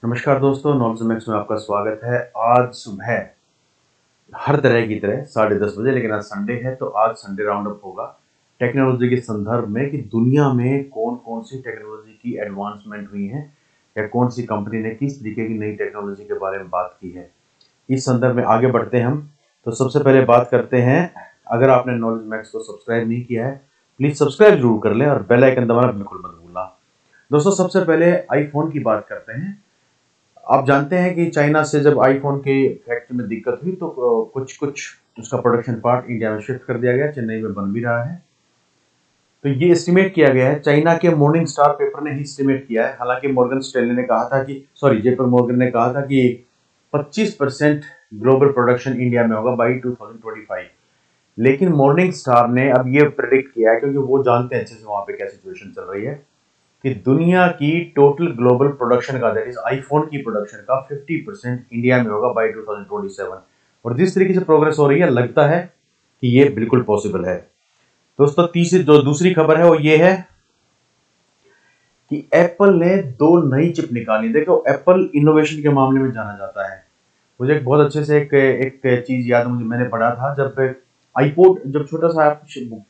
नमस्कार दोस्तों, knowledge max में आपका स्वागत है। आज सुबह हर तरह की तरह 10:30 बजे, लेकिन आज संडे है तो आज संडे राउंड अप होगा टेक्नोलॉजी के संदर्भ में कि दुनिया में कौन कौन सी टेक्नोलॉजी की एडवांसमेंट हुई है या कौन सी कंपनी ने किस तरीके की नई टेक्नोलॉजी के बारे में बात की है। इस संदर्भ में आगे बढ़ते हैं हम। तो सबसे पहले बात करते हैं, अगर आपने नॉलेज मैक्स को सब्सक्राइब नहीं किया है प्लीज सब्सक्राइब जरूर कर लें और बेल आइकन दबाना बिल्कुल मत भूलना। दोस्तों, सबसे पहले आईफोन की बात करते हैं। आप जानते हैं कि चाइना से जब आईफोन के फैक्ट्री में दिक्कत हुई तो कुछ कुछ उसका प्रोडक्शन पार्ट इंडिया में शिफ्ट कर दिया गया, चेन्नई में बन भी रहा है। तो ये एस्टिमेट किया गया है, चाइना के मॉर्निंग स्टार पेपर ने ही एस्टिमेट किया है। हालांकि मॉर्गन स्टैनली ने कहा था कि जेपी मॉर्गन ने कहा था कि 25% ग्लोबल प्रोडक्शन इंडिया में होगा बाई 2025। लेकिन मॉर्निंग स्टार ने अब ये प्रेडिक्ट किया है, क्योंकि वो जानते हैं अच्छे से वहां पे क्या सिचुएशन चल रही है, कि दुनिया की टोटल ग्लोबल प्रोडक्शन का, दैट इज आईफोन की प्रोडक्शन का 50% इंडिया में होगा बाय 2027। और जिस तरीके से प्रोग्रेस हो रही है, लगता है कि ये बिल्कुल पॉसिबल है। दोस्तों, दूसरी खबर है वो ये है कि एप्पल ने 2 नई चिप निकाली। देखो, एप्पल इनोवेशन के मामले में जाना जाता है। मुझे एक बहुत अच्छे से एक चीज याद है, मैंने पढ़ा था जब आईपोड, जब छोटा सा,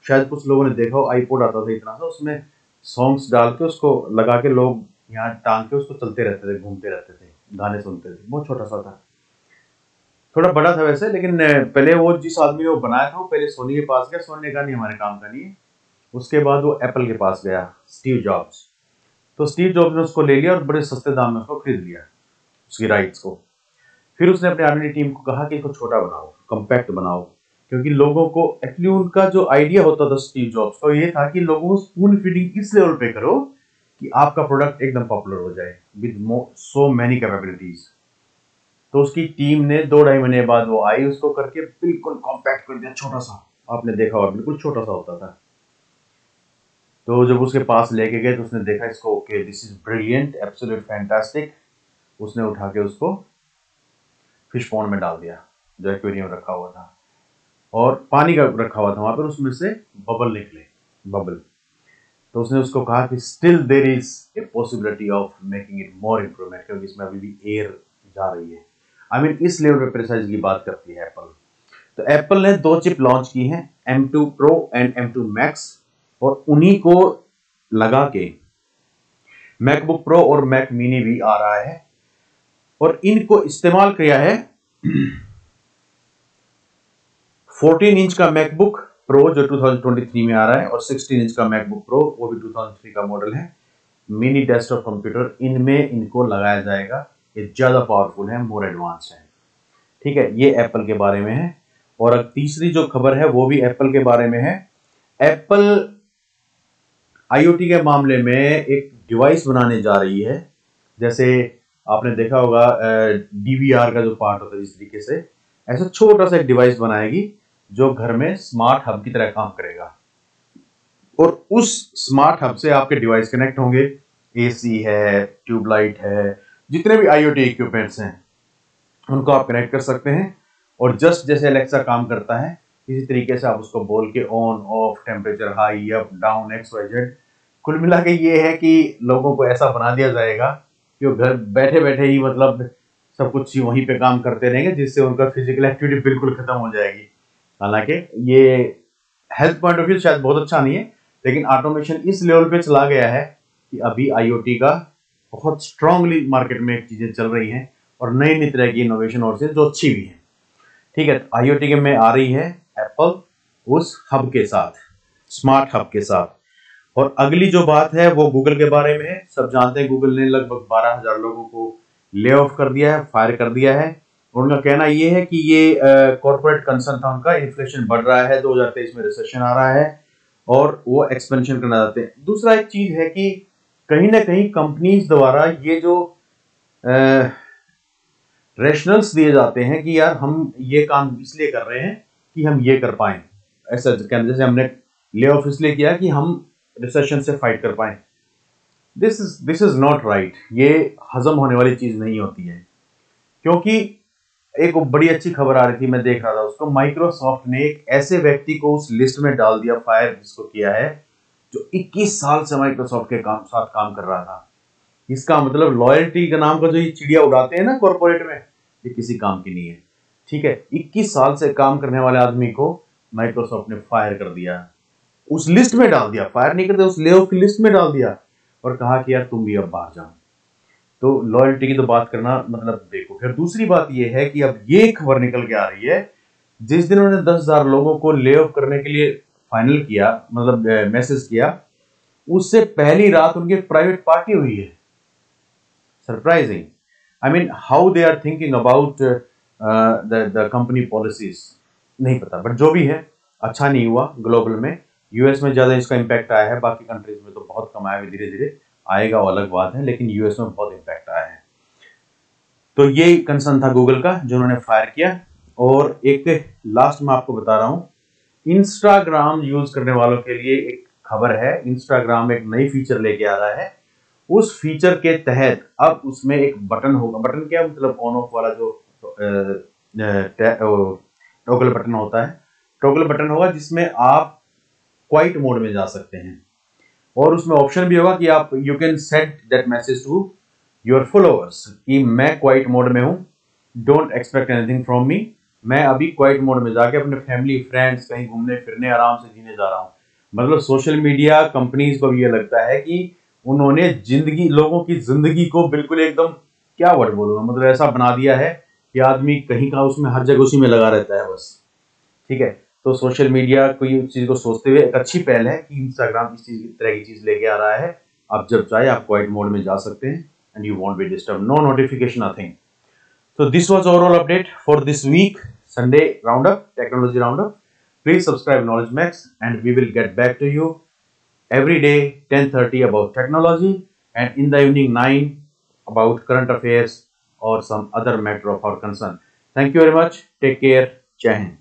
शायद कुछ लोगों ने देखा हो, आईपोड आता था इतना सा, उसमें सॉन्ग्स डाल के उसको लगा के लोग यहाँ टांग के उसको चलते रहते थे, घूमते रहते थे, गाने सुनते थे। बहुत छोटा सा था, थोड़ा बड़ा था वैसे, लेकिन पहले वो जिस आदमी ने वो बनाया था वो पहले सोनी के पास गया। सोनी ने कहा नहीं, हमारे काम का नहीं है। उसके बाद वो एप्पल के पास गया, स्टीव जॉब्स। तो स्टीव जॉब्स ने उसको ले लिया और बड़े सस्ते दाम में उसको खरीद लिया, उसकी राइट्स को। फिर उसने अपने आर्मी टीम को कहा कि इसको छोटा बनाओ, कम्पैक्ट बनाओ, क्योंकि लोगों को एक्चुअली उनका जो आइडिया होता था स्टीव जॉब्स का, ये था कि लोगों को स्पून फीडिंग इस लेवल पे करो कि आपका प्रोडक्ट एकदम पॉपुलर हो जाए विद सो मैनी कैपेबिलिटीज। तो उसकी टीम ने 2-2.5 महीने बाद वो आई, उसको करके बिल्कुल कॉम्पैक्ट कर दिया, छोटा सा। आपने देखा होगा, बिल्कुल छोटा सा होता था। तो जब उसके पास लेके गए तो उसने देखा इसको, okay this is brilliant, absolute fantastic. उसने उठा के उसको फिश पॉन्ड में डाल दिया, जो एक्वेरियम रखा हुआ था, और पानी का रखा हुआ था वहां पर, उसमें से बबल निकले, बबल। तो उसने उसको कहा कि still there is a possibility of making it more improvement, क्योंकि इसमें अभी भी एयर जा रही है। आई मीन इस लेवल पे प्रिसाइज की बात करती है एप्पल। तो एप्पल ने 2 चिप लॉन्च की हैं, M2 Pro and M2 Max, और उन्हीं को लगा के मैकबुक प्रो और मैक मिनी भी आ रहा है। और इनको इस्तेमाल किया है 14 इंच का मैकबुक प्रो जो 2023 में आ रहा है, और 16 इंच का मैकबुक प्रो, वो भी 2003 का मॉडल है। मिनी डेस्कटॉप कंप्यूटर इनमें इनको लगाया जाएगा। ये ज्यादा पावरफुल है, मोर एडवांस है। ठीक है, ये एप्पल के बारे में है। और अब तीसरी जो खबर है वो भी एप्पल के बारे में है। एप्पल आईओटी के मामले में एक डिवाइस बनाने जा रही है। जैसे आपने देखा होगा डीवीआर का जो पार्ट होता है, इस तरीके से ऐसा छोटा सा एक डिवाइस बनाएगी जो घर में स्मार्ट हब की तरह काम करेगा। और उस स्मार्ट हब से आपके डिवाइस कनेक्ट होंगे, एसी है, ट्यूबलाइट है, जितने भी आईओटी इक्विपमेंट्स हैं उनको आप कनेक्ट कर सकते हैं। और जस्ट जैसे अलेक्सा काम करता है, इसी तरीके से आप उसको बोल के on off, temperature high up down, XYZ। कुल मिला के ये है कि लोगों को ऐसा बना दिया जाएगा कि वो घर बैठे बैठे ही मतलब सब कुछ वहीं पे काम करते रहेंगे, जिससे उनका फिजिकल एक्टिविटी बिल्कुल खत्म हो जाएगी। हालांकि ये हेल्थ पॉइंट ऑफ व्यू शायद बहुत अच्छा नहीं है, लेकिन ऑटोमेशन इस लेवल पे चला गया है कि अभी आईओटी का बहुत स्ट्रांगली मार्केट में चीजें चल रही हैं, और नई नई तरह की इनोवेशन और चीजें जो अच्छी भी हैं। ठीक है, आईओटी के में आ रही है एप्पल उस हब के साथ, स्मार्ट हब के साथ। और अगली जो बात है वो गूगल के बारे में है। सब जानते हैं गूगल ने लगभग 12,000 लोगों को ले ऑफ कर दिया है, फायर कर दिया है। उनका कहना ये है कि ये कॉर्पोरेट कंसर्न था उनका, इन्फ्लेशन बढ़ रहा है, 2023 में रिसेशन आ रहा है और वो एक्सपेंशन करना चाहते हैं। दूसरा एक चीज है कि कहीं ना कहीं कंपनीज द्वारा ये जो रेशनल्स दिए जाते हैं कि यार हम ये काम इसलिए कर रहे हैं कि हम ये कर पाए, ऐसा कहते, जैसे हमने ले ऑफ इसलिए किया कि हम रिसेशन से फाइट कर पाए। This is not right. ये हजम होने वाली चीज नहीं होती है। क्योंकि एक बड़ी अच्छी खबर आ रही थी, मैं देख रहा था उसको, माइक्रोसॉफ्ट ने एक ऐसे व्यक्ति को उस लिस्ट में डाल दिया, फायर जिसको किया है, जो 21 साल से माइक्रोसॉफ्ट के साथ काम कर रहा था। इसका मतलब लॉयल्टी का नाम का जो ये चिड़िया उड़ाते हैं ना कॉर्पोरेट में, ये किसी काम की नहीं है। ठीक है, 21 साल से काम करने वाले आदमी को माइक्रोसॉफ्ट ने फायर कर दिया, उस लिस्ट में डाल दिया, फायर नहीं करते, उस ले ऑफ की लिस्ट में डाल दिया और कहा कि यार तुम भी अब बाहर जाओ। तो लॉयल्टी की तो बात करना मतलब देखो। फिर दूसरी बात यह है कि अब ये खबर निकल के आ रही है, जिस दिन उन्होंने 10,000 लोगों को ले ऑफ करने के लिए फाइनल किया, मतलब मैसेज किया, उससे पहली रात उनकी प्राइवेट पार्टी हुई है। Surprising. I mean how they are thinking about the company policies, नहीं पता, बट जो भी है अच्छा नहीं हुआ ग्लोबल में। यूएस में ज्यादा इसका इम्पैक्ट आया है, बाकी कंट्रीज में तो बहुत कम आया है, धीरे धीरे आएगा वो अलग बात है, लेकिन यूएस में बहुत इम्पैक्ट आया है। तो ये कंसर्न था गूगल का जो उन्होंने फायर किया। और एक लास्ट में आपको बता रहा हूं, इंस्टाग्राम यूज करने वालों के लिए एक खबर है। इंस्टाग्राम एक नई फीचर लेके आ रहा है। उस फीचर के तहत अब उसमें एक बटन होगा, बटन क्या मतलब ऑन ऑफ वाला जो टॉगल बटन होता है, टॉगल बटन होगा जिसमें आप क्वाइट मोड में जा सकते हैं। और उसमें ऑप्शन भी होगा कि आप you can set that message to your followers कि मैं क्वाइट मोड में हूं, don't expect anything from me, मैं अभी क्वाइट मोड में जाके अपने फैमिली फ्रेंड्स कहीं घूमने फिरने आराम से जीने जा रहा हूं। मतलब सोशल मीडिया कंपनीज को भी ये लगता है कि उन्होंने जिंदगी, लोगों की जिंदगी को बिल्कुल एकदम, क्या वर्ड बोलूंगा, मतलब ऐसा बना दिया है कि आदमी कहीं का उसमें हर जगह उसी में लगा रहता है बस। ठीक है, तो सोशल मीडिया को ये चीज को सोचते हुए एक अच्छी पहल है कि इंस्टाग्राम इस चीज तरह की चीज लेके आ रहा है। आप जब चाहे आप क्वाइट मोड में जा सकते हैं and you won't be disturb, no notification, nothing. So this was overall update for this week Sunday roundup, technology roundup. Please subscribe Knowledge Max and we will get back to you every day 10:30 about technology and in the evening 9 about current affairs or some other matter of our concern. Thank you very much. Take care. Jai Hind.